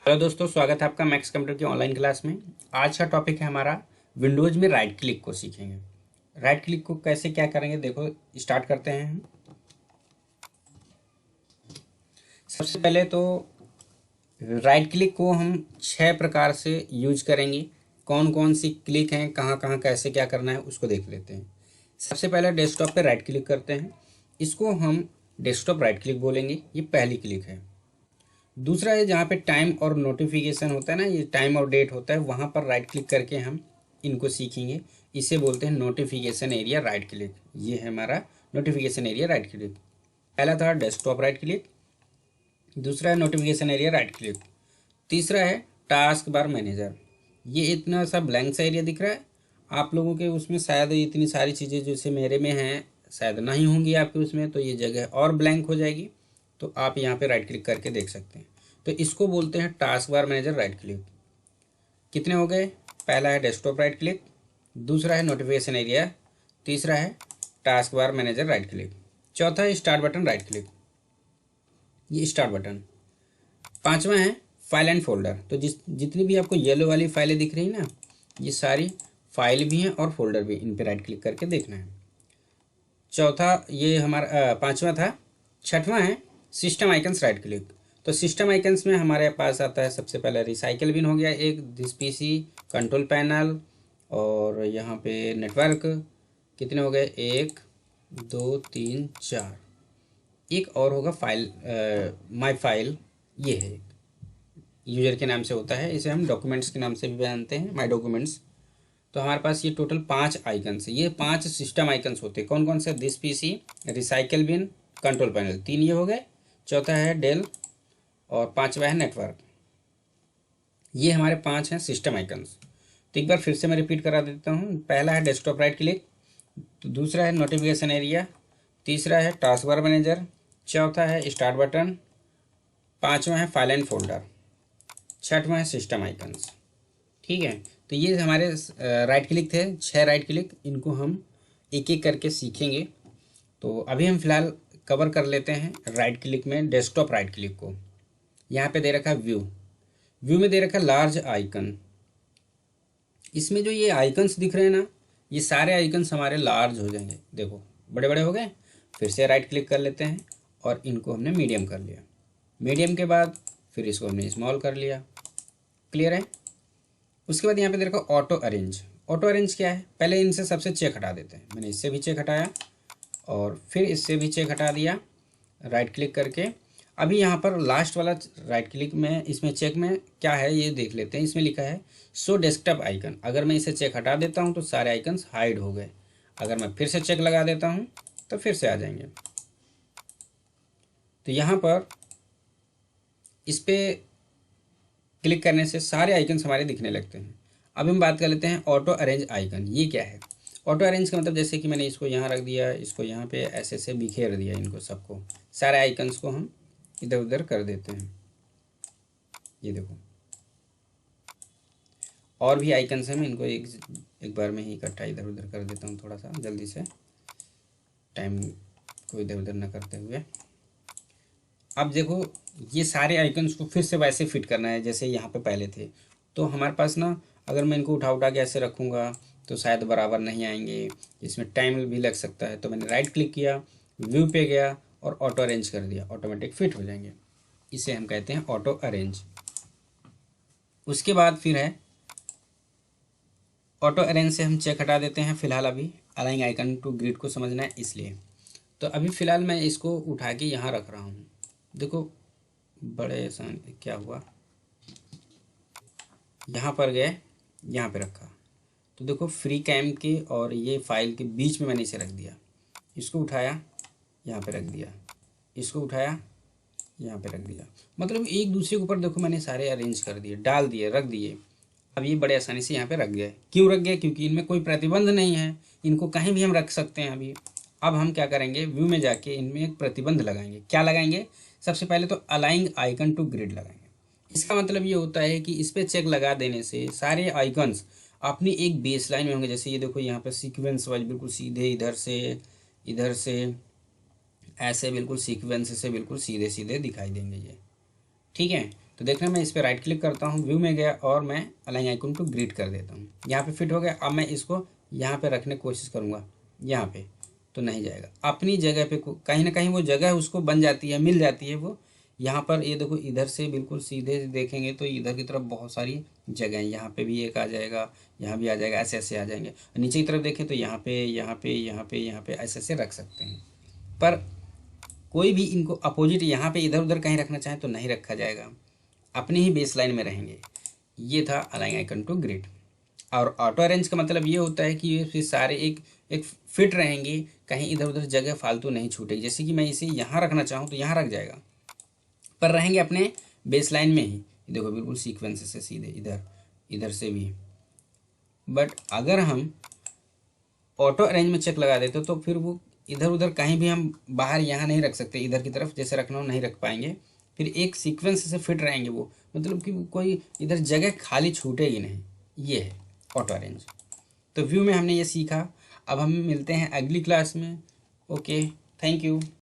Hello दोस्तों, स्वागत है आपका मैक्स कंप्यूटर की ऑनलाइन क्लास में। आज का टॉपिक है हमारा विंडोज में राइट क्लिक को सीखेंगे। राइट क्लिक को कैसे क्या करेंगे, देखो स्टार्ट करते हैं हम। सबसे पहले तो राइट क्लिक को हम 6 प्रकार से यूज करेंगे। कौन कौन सी क्लिक हैं, कहाँ कहाँ कैसे क्या करना है उसको देख लेते हैं। सबसे पहले डेस्कटॉप पे राइट क्लिक करते हैं। इसको हम डेस्कटॉप राइट क्लिक बोलेंगे, ये पहली क्लिक है। दूसरा है जहाँ पे टाइम और नोटिफिकेशन होता है ना, ये टाइम और डेट होता है, वहाँ पर राइट क्लिक करके हम इनको सीखेंगे। इसे बोलते हैं नोटिफिकेशन एरिया राइट क्लिक। ये है हमारा नोटिफिकेशन एरिया राइट क्लिक। पहला था डेस्कटॉप राइट क्लिक, दूसरा है नोटिफिकेशन एरिया राइट क्लिक, तीसरा है टास्क बार मैनेजर। ये इतना सा ब्लैंक सा एरिया दिख रहा है आप लोगों के उसमें, शायद इतनी सारी चीज़ें जैसे मेरे में हैं शायद नहीं होंगी आपके उसमें, तो ये जगह और ब्लैंक हो जाएगी। तो आप यहाँ पे राइट क्लिक करके देख सकते हैं। तो इसको बोलते हैं task bar manager right click. कितने हो गए? पहला है डेस्कटॉप राइट क्लिक, दूसरा है नोटिफिकेशन एरिया, तीसरा है task bar manager right click, चौथा है स्टार्ट बटन राइट क्लिक, ये स्टार्ट बटन। पांचवा है फाइल एंड फोल्डर। तो जितनी भी आपको येलो वाली फाइलें दिख रही ना, ये सारी फाइल भी हैं और फोल्डर भी, इन पे राइट क्लिक करके देखना है। चौथा ये हमारा पांचवा था। छठवां है सिस्टम आइकन्स राइट क्लिक। तो सिस्टम आइकन्स में हमारे पास आता है सबसे पहले रिसाइकल बिन हो गया एक, दिस पीसी, कंट्रोल पैनल, और यहाँ पे नेटवर्क। कितने हो गए? 1 2 3 4। एक और होगा फाइल, माई फाइल, ये है यूजर के नाम से होता है, इसे हम डॉक्यूमेंट्स के नाम से भी जानते हैं, माई डॉक्यूमेंट्स। तो हमारे पास ये टोटल 5 आइकन्स है। ये 5 सिस्टम आइकन्स होते हैं। कौन कौन से? This PC, recycle bin, control panel, 3 ये हो गए। चौथा है डेल और पांचवा है नेटवर्क। ये हमारे 5 हैं सिस्टम आइकन्स। तो एक बार फिर से मैं रिपीट करा देता हूँ। पहला है डेस्कटॉप राइट क्लिक, तो दूसरा है नोटिफिकेशन एरिया, तीसरा है टास्क बार मैनेजर, चौथा है स्टार्ट बटन, पाँचवा है फाइल एंड फोल्डर, छठवां है सिस्टम आइकन्स। ठीक है, तो ये हमारे राइट क्लिक थे, 6 राइट क्लिक। इनको हम एक एक करके सीखेंगे। तो अभी हम फिलहाल कवर कर लेते हैं राइट क्लिक में डेस्कटॉप राइट क्लिक को। यहाँ पे दे रखा है व्यू। व्यू में दे रखा है लार्ज आइकन। इसमें जो ये आइकन्स दिख रहे हैं ना, ये सारे आइकन्स हमारे लार्ज हो जाएंगे। देखो बड़े बड़े हो गए। फिर से राइट क्लिक कर लेते हैं और इनको हमने मीडियम कर लिया। मीडियम के बाद फिर इसको हमने स्मॉल कर लिया। क्लियर है? उसके बाद यहाँ पे देखो ऑटो अरेंज। ऑटो अरेंज क्या है? पहले इनसे सबसे चेक हटा देते हैं। मैंने इससे भी चेक हटाया और फिर इससे भी चेक हटा दिया राइट क्लिक करके। अभी यहाँ पर लास्ट वाला राइट क्लिक में, इसमें चेक में क्या है ये देख लेते हैं। इसमें लिखा है शो डेस्कटॉप आइकन। अगर मैं इसे चेक हटा देता हूँ तो सारे आइकन्स हाइड हो गए। अगर मैं फिर से चेक लगा देता हूँ तो फिर से आ जाएंगे। तो यहाँ पर इस पर क्लिक करने से सारे आइकन्स हमारे दिखने लगते हैं। अब हम बात कर लेते हैं ऑटो अरेंज आइकन। ये क्या है? ऑटो अरेंज का मतलब जैसे कि मैंने इसको यहाँ रख दिया, इसको यहाँ पे ऐसे से बिखेर दिया, इनको सबको, सारे आइकन्स को हम इधर उधर कर देते हैं। ये देखो और भी आइकन्स हैं, मैं इनको एक बार में ही इकट्ठा इधर उधर कर देता हूँ, थोड़ा सा जल्दी से, टाइम को इधर उधर न करते हुए। अब देखो ये सारे आइकन्स को फिर से वैसे फिट करना है जैसे यहाँ पे पहले थे। तो हमारे पास ना, अगर मैं इनको उठा उठा के ऐसे रखूँगा तो शायद बराबर नहीं आएंगे, इसमें टाइम भी लग सकता है। तो मैंने राइट क्लिक किया, व्यू पे गया और ऑटो अरेंज कर दिया, ऑटोमेटिक फिट हो जाएंगे। इसे हम कहते हैं ऑटो अरेंज। उसके बाद फिर है ऑटो अरेंज से हम चेक हटा देते हैं। फिलहाल अभी अलाइन आइकन टू ग्रिड को समझना है इसलिए। तो अभी फ़िलहाल मैं इसको उठा के यहाँ रख रहा हूँ। देखो बड़े आसान क्या हुआ, यहाँ पर गए, यहाँ पे रखा, तो देखो फ्री कैम के और ये फाइल के बीच में मैंने इसे रख दिया। इसको उठाया, यहाँ पे रख दिया, इसको उठाया, यहाँ पे रख दिया। मतलब एक दूसरे के ऊपर देखो मैंने सारे अरेंज कर दिए, डाल दिए, रख दिए। अब ये बड़े आसानी से यहाँ पे रख गए। क्यों रख गए? क्योंकि इनमें कोई प्रतिबंध नहीं है, इनको कहीं भी हम रख सकते हैं अभी। अब हम क्या करेंगे, व्यू में जाके इनमें एक प्रतिबंध लगाएंगे। क्या लगाएंगे? सबसे पहले तो अलाइंग आइकन टू ग्रिड लगाएंगे। इसका मतलब ये होता है कि इस पर चेक लगा देने से सारे आइकन्स अपनी एक बेस लाइन में होंगे। जैसे ये देखो यहाँ पे सीक्वेंस वाइज बिल्कुल सीधे इधर से ऐसे बिल्कुल सीक्वेंस से बिल्कुल सीधे सीधे दिखाई देंगे ये। ठीक है, तो देखना, मैं इस पर राइट क्लिक करता हूँ, व्यू में गया और मैं अलाइन आइकन टू ग्रिड कर देता हूँ। यहाँ पे फिट हो गया। अब मैं इसको यहाँ पे रखने की कोशिश करूँगा, यहाँ पे तो नहीं जाएगा। अपनी जगह पे कहीं ना कहीं वो जगह उसको बन जाती है, मिल जाती है वो। यहाँ पर ये देखो, इधर से बिल्कुल सीधे देखेंगे तो इधर की तरफ बहुत सारी जगह है। यहाँ पे भी एक आ जाएगा, यहाँ भी आ जाएगा, ऐसे ऐसे आ जाएंगे। नीचे की तरफ देखें तो यहाँ पे यहाँ पे यहाँ पे यहाँ पे ऐसे ऐसे रख सकते हैं। पर कोई भी इनको अपोजिट यहाँ पे इधर उधर कहीं रखना चाहे तो नहीं रखा जाएगा, अपनी ही बेस लाइन में रहेंगे। ये था अलाइन आइकन टू ग्रिड। और ऑटो अरेंज का मतलब ये होता है कि ये फिर सारे एक एक फिट रहेंगे, कहीं इधर उधर जगह फालतू नहीं छूटेगी। जैसे कि मैं इसे यहाँ रखना चाहूँ तो यहाँ रख जाएगा, पर रहेंगे अपने बेस लाइन में ही। देखो बिल्कुल सीक्वेंस से सीधे इधर, इधर से भी। बट अगर हम ऑटो अरेंज में चेक लगा देते तो फिर वो इधर उधर कहीं भी हम बाहर यहाँ नहीं रख सकते, इधर की तरफ जैसे रखना हो नहीं रख पाएंगे। फिर एक सीक्वेंस से फिट रहेंगे वो, मतलब कि कोई इधर जगह खाली छूटेगी नहीं। ये है ऑटो अरेंज। तो व्यू में हमने ये सीखा। अब हम मिलते हैं अगली क्लास में। Okay, thank you.